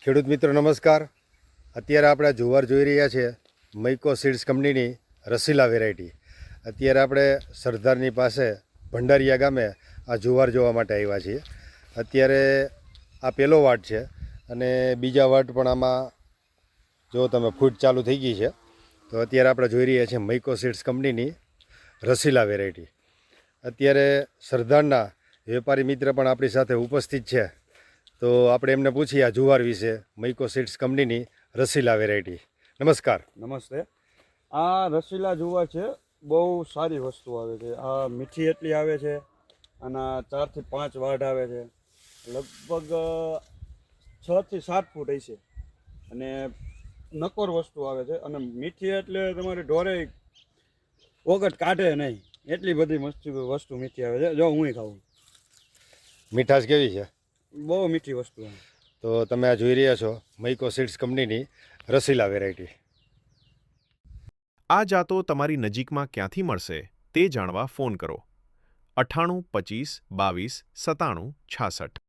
ખેડૂત મિત્રો નમસ્કાર. અત્યારે આપણે જુવાર જોઈ રહ્યા છીએ મૈકો સીડ્સ કંપનીની રસીલા વેરાયટી. અત્યારે આપણે સરદારની પાસે ભંડારીયા ગામે આ જુવાર જોવા માટે આવ્યા છીએ. અત્યારે આ પહેલો વાટ છે અને બીજા વાટ પણ આમાં જો તમે ફૂટ ચાલુ થઈ ગઈ છે. તો અત્યારે આપણે જોઈ રહ્યા છીએ મૈકો સીડ્સ કંપનીની રસીલા વેરાયટી. અત્યારે સરદારના વેપારી મિત્ર પણ આપણી સાથે ઉપસ્થિત છે. તો આપણે એમને પૂછીએ આ જુવાર વિશે, મૈકો સીડ્સ કંપનીની રસીલા વેરાયટી. નમસ્કાર. નમસ્તે. આ રસીલા જુવાર છે, બહુ સારી વસ્તુ આવે છે. આ મીઠી એટલી આવે છે, આના 4 થી 5 વાઢ આવે છે, લગભગ 6 થી 7 ફૂટ હશે અને નકોર વસ્તુ આવે છે. અને મીઠી એટલે તમારે ઢોરે ઓગટ કાઢે નહીં, એટલી બધી વસ્તુ મીઠી આવે છે. જો હું ખાઉં, મીઠાશ કેવી છે? બહુ મીઠી વસ્તુ આવે. તો તમે આ જોઈ રહ્યા છો મૈકો સીડ્સ કંપનીની રસીલા વેરાયટી. આ જાતો તમારી નજીકમાં ક્યાંથી મળશે તે જાણવા ફોન કરો 98 25 22 97 66.